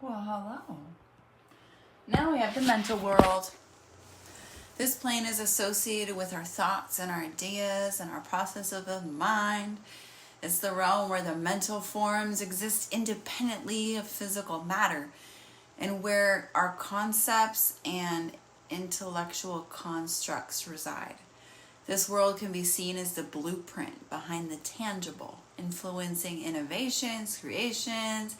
Well, hello. Now we have the mental world. This plane is associated with our thoughts and our ideas and our process of the mind. It's the realm where the mental forms exist independently of physical matter and where our concepts and intellectual constructs reside. This world can be seen as the blueprint behind the tangible, influencing innovations, creations,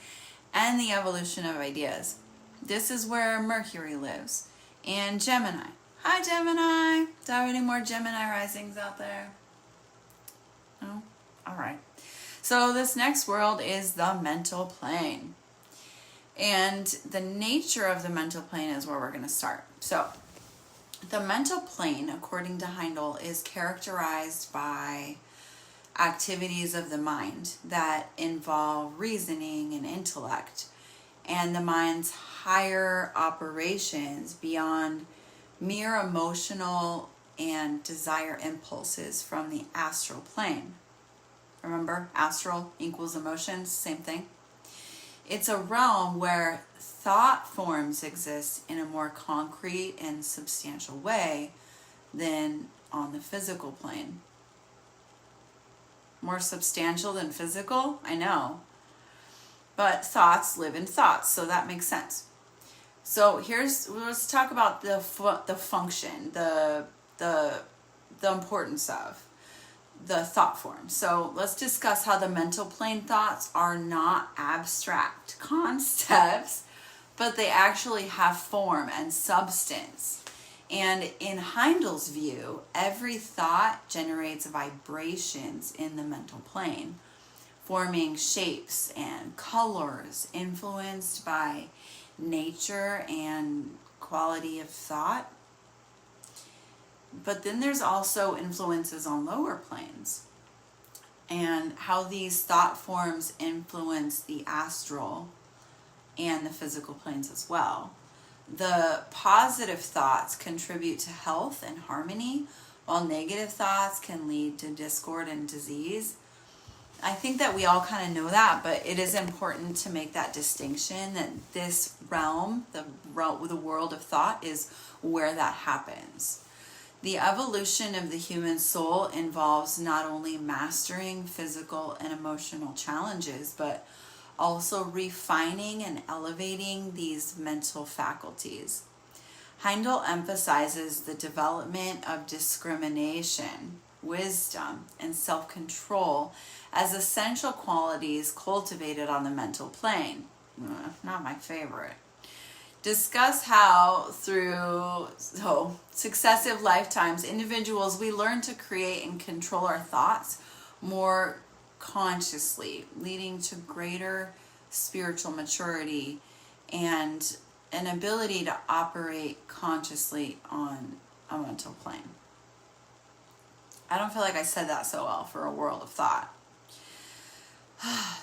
and the evolution of ideas. This is where Mercury lives, and Gemini. Hi, Gemini. Do I have any more Gemini risings out there? No? All right. So this next world is the mental plane. And the nature of the mental plane is where we're going to start. So the mental plane, according to Heindel, is characterized by activities of the mind that involve reasoning and intellect, and the mind's higher operations beyond mere emotional and desire impulses from the astral plane. Remember, astral equals emotions, same thing. It's a realm where thought forms exist in a more concrete and substantial way than on the physical plane. More substantial than physical? I know. But thoughts live in thoughts, so that makes sense. So let's talk about the function, the importance of the thought form. So let's discuss how the mental plane thoughts are not abstract concepts, but they actually have form and substance. And in Heindel's view, every thought generates vibrations in the mental plane, forming shapes and colors influenced by nature and quality of thought. But then there's also influences on lower planes and how these thought forms influence the astral and the physical planes as well. The positive thoughts contribute to health and harmony, while negative thoughts can lead to discord and disease. I think that we all kind of know that, but it is important to make that distinction that this realm, the world of thought, is where that happens. The evolution of the human soul involves not only mastering physical and emotional challenges, but also refining and elevating these mental faculties. Heindel emphasizes the development of discrimination, wisdom, and self-control as essential qualities cultivated on the mental plane. Not my favorite. Discuss how through successive lifetimes, individuals, we learn to create and control our thoughts more consciously, leading to greater spiritual maturity and an ability to operate consciously on a mental plane. I don't feel like I said that so well for a world of thought.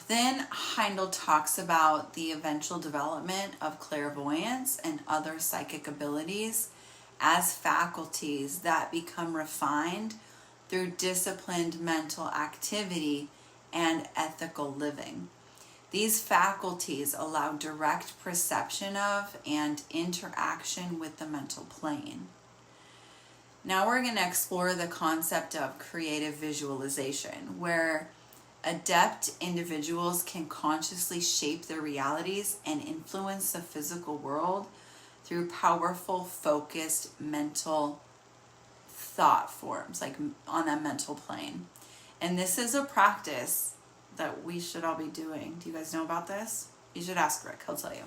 Then Heindel talks about the eventual development of clairvoyance and other psychic abilities as faculties that become refined through disciplined mental activity and ethical living. These faculties allow direct perception of and interaction with the mental plane. Now we're going to explore the concept of creative visualization, where adept individuals can consciously shape their realities and influence the physical world through powerful, focused mental thought forms, like on a mental plane. And this is a practice that we should all be doing. Do you guys know about this? You should ask Rick, he'll tell you.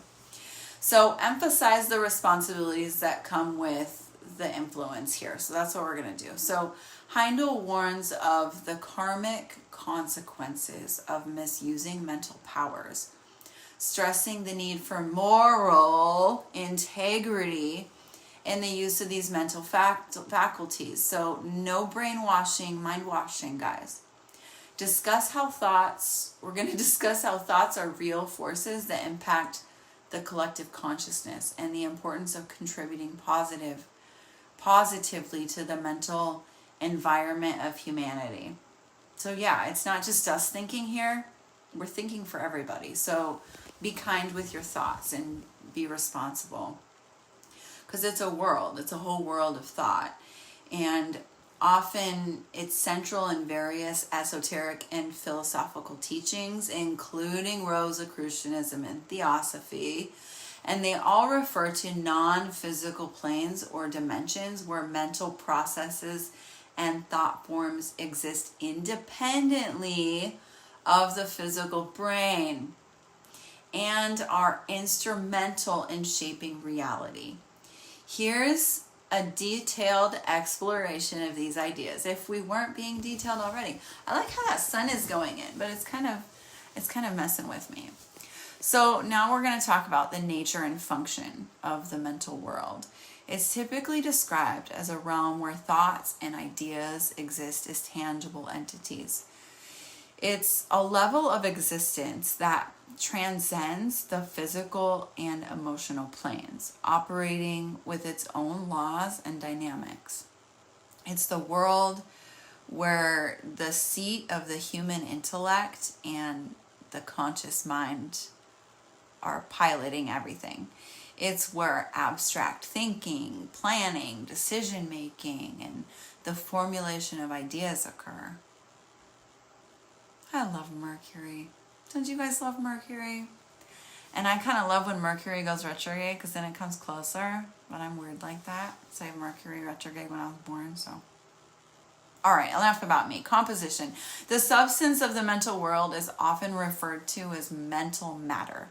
So emphasize the responsibilities that come with the influence here. So that's what we're going to do. So Heindel warns of the karmic consequences of misusing mental powers, stressing the need for moral integrity in the use of these mental faculties. So no brainwashing, mind washing, guys. We're going to discuss how thoughts are real forces that impact the collective consciousness and the importance of contributing positively to the mental environment of humanity. So yeah, it's not just us thinking here. We're thinking for everybody. So be kind with your thoughts and be responsible. Because it's a world, it's a whole world of thought. And often it's central in various esoteric and philosophical teachings, including Rosicrucianism and Theosophy. And they all refer to non-physical planes or dimensions where mental processes and thought forms exist independently of the physical brain and are instrumental in shaping reality. Here's a detailed exploration of these ideas, if we weren't being detailed already. I like how that sun is going in, but it's kind of messing with me. So now we're going to talk about the nature and function of the mental world. It's typically described as a realm where thoughts and ideas exist as tangible entities. It's a level of existence that transcends the physical and emotional planes, operating with its own laws and dynamics. It's the world where the seat of the human intellect and the conscious mind are piloting everything. It's where abstract thinking, planning, decision making, and the formulation of ideas occur. I love Mercury. Don't you guys love Mercury? And I kind of love when Mercury goes retrograde because then it comes closer. But I'm weird like that. So I have Mercury retrograde when I was born, so. Alright, enough about me. Composition. The substance of the mental world is often referred to as mental matter,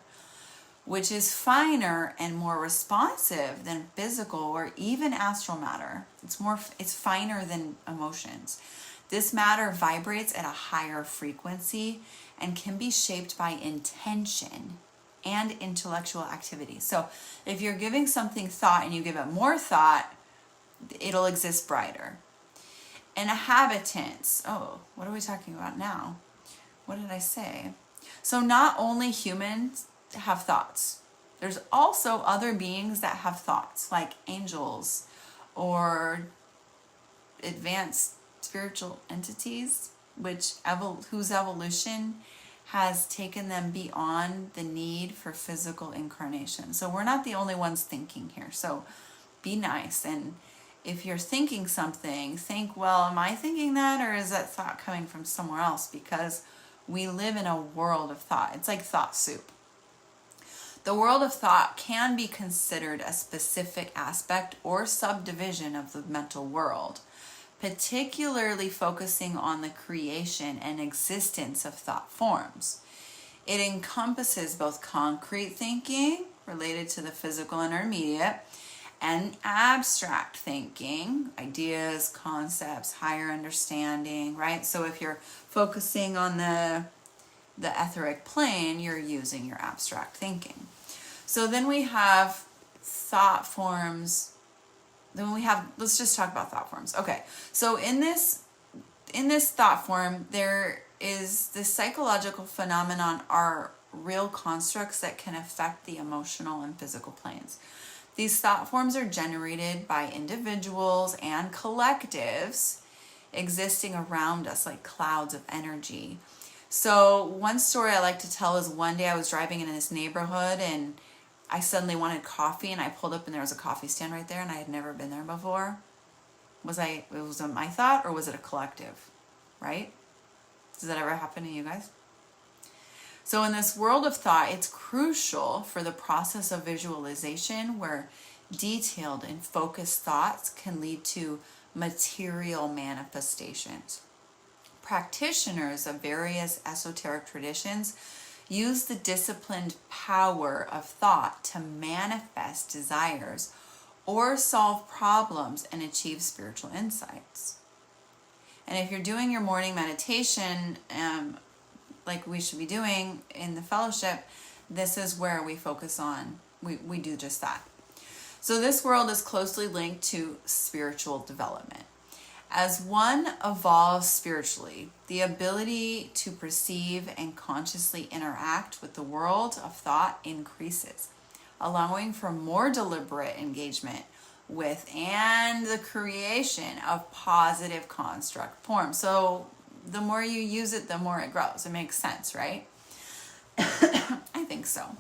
which is finer and more responsive than physical or even astral matter. It's finer than emotions. This matter vibrates at a higher frequency and can be shaped by intention and intellectual activity. So if you're giving something thought and you give it more thought, it'll exist brighter. Inhabitants. Oh, what are we talking about now? What did I say? So not only humans have thoughts. There's also other beings that have thoughts, like angels or advanced spiritual entities, whose evolution has taken them beyond the need for physical incarnation. So we're not the only ones thinking here. So be nice. And if you're thinking something, think, well, am I thinking that, or is that thought coming from somewhere else? Because we live in a world of thought. It's like thought soup. The world of thought can be considered a specific aspect or subdivision of the mental world, particularly focusing on the creation and existence of thought forms. It encompasses both concrete thinking, related to the physical intermediate, and abstract thinking, ideas, concepts, higher understanding, right? So if you're focusing on the etheric plane, you're using your abstract thinking. So then we have thought forms. Let's just talk about thought forms. Okay, so in this thought form, there is this psychological phenomenon are real constructs that can affect the emotional and physical planes. These thought forms are generated by individuals and collectives existing around us like clouds of energy. So one story I like to tell is one day I was driving in this neighborhood and I suddenly wanted coffee, and I pulled up and there was a coffee stand right there, and I had never been there before. Was it my thought, or was it a collective, right? Does that ever happen to you guys? So in this world of thought, it's crucial for the process of visualization where detailed and focused thoughts can lead to material manifestations. Practitioners of various esoteric traditions use the disciplined power of thought to manifest desires or solve problems and achieve spiritual insights. And if you're doing your morning meditation, like we should be doing in the fellowship, this is where we focus on, we do just that. So this world is closely linked to spiritual development. As one evolves spiritually, the ability to perceive and consciously interact with the world of thought increases, allowing for more deliberate engagement with and the creation of positive construct forms. So the more you use it, the more it grows. It makes sense, right? I think so.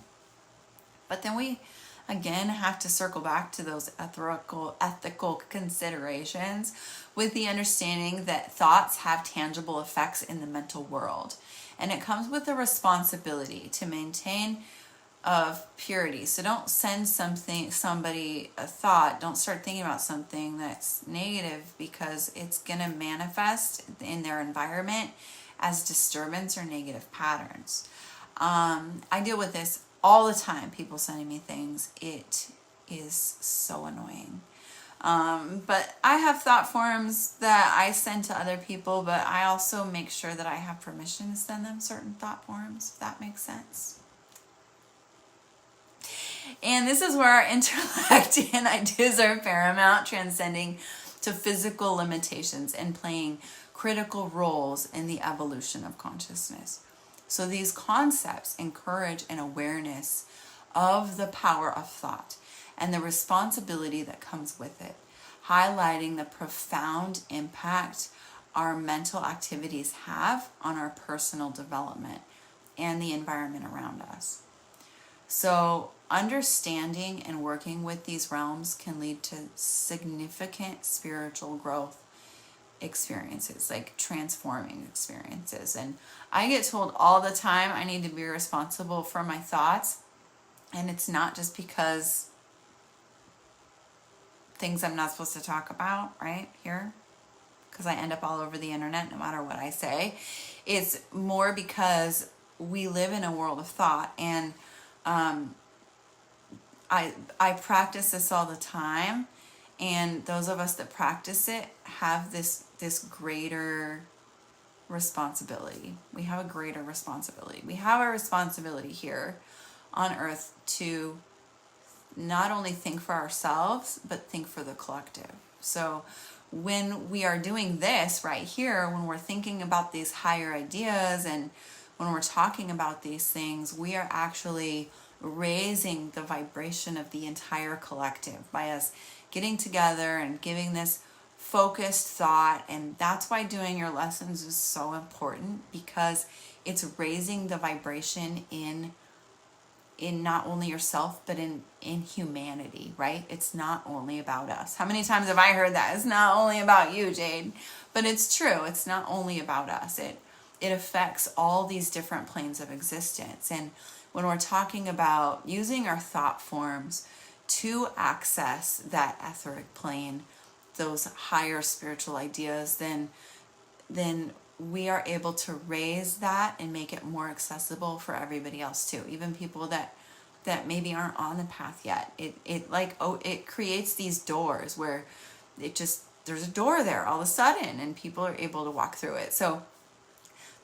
But then we again have to circle back to those ethical considerations with the understanding that thoughts have tangible effects in the mental world. And it comes with a responsibility to maintain of purity. So don't send somebody a thought, don't start thinking about something that's negative, because it's going to manifest in their environment as disturbance or negative patterns. I deal with this all the time, people sending me things. It is so annoying. But I have thought forms that I send to other people, but I also make sure that I have permission to send them certain thought forms, if that makes sense. And this is where our intellect and ideas are paramount, transcending to physical limitations and playing critical roles in the evolution of consciousness. So these concepts encourage an awareness of the power of thought and the responsibility that comes with it, highlighting the profound impact our mental activities have on our personal development and the environment around us. So understanding and working with these realms can lead to significant spiritual growth experiences, like transforming experiences. And I get told all the time I need to be responsible for my thoughts. And it's not just because things I'm not supposed to talk about right here, because I end up all over the internet no matter what I say. It's more because we live in a world of thought, and I practice this all the time, and those of us that practice it have this greater responsibility. We have a greater responsibility. We have a responsibility here on earth to not only think for ourselves, but think for the collective. So when we are doing this right here, when we're thinking about these higher ideas and when we're talking about these things, we are actually raising the vibration of the entire collective by us getting together and giving this focused thought. And that's why doing your lessons is so important, because it's raising the vibration in not only yourself, but in humanity, right? It's not only about us. How many times have I heard that? It's not only about you, Jade. But it's true. It's not only about us. It affects all these different planes of existence. And when we're talking about using our thought forms to access that etheric plane, those higher spiritual ideas, then we are able to raise that and make it more accessible for everybody else too, even people that maybe aren't on the path yet. It creates these doors where there's a door there all of a sudden, and people are able to walk through it. So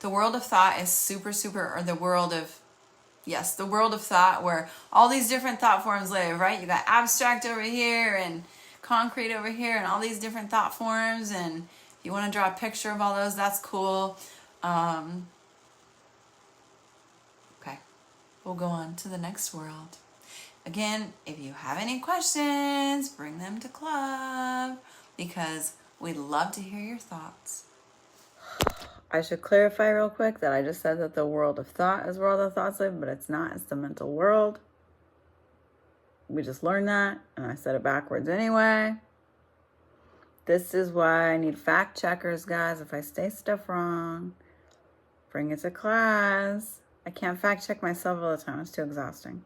the world of thought is super, or the world of thought, where all these different thought forms live, right? You got abstract over here and concrete over here, and all these different thought forms. And if you want to draw a picture of all those, that's cool. Okay, we'll go on to the next world. Again, if you have any questions, bring them to club, because we'd love to hear your thoughts. I should clarify real quick that I just said that the world of thought is where all the thoughts live, but it's not. It's the mental world. We just learned that, and I said it backwards anyway. This is why I need fact checkers, guys. If I say stuff wrong, bring it to class. I can't fact check myself all the time. It's too exhausting.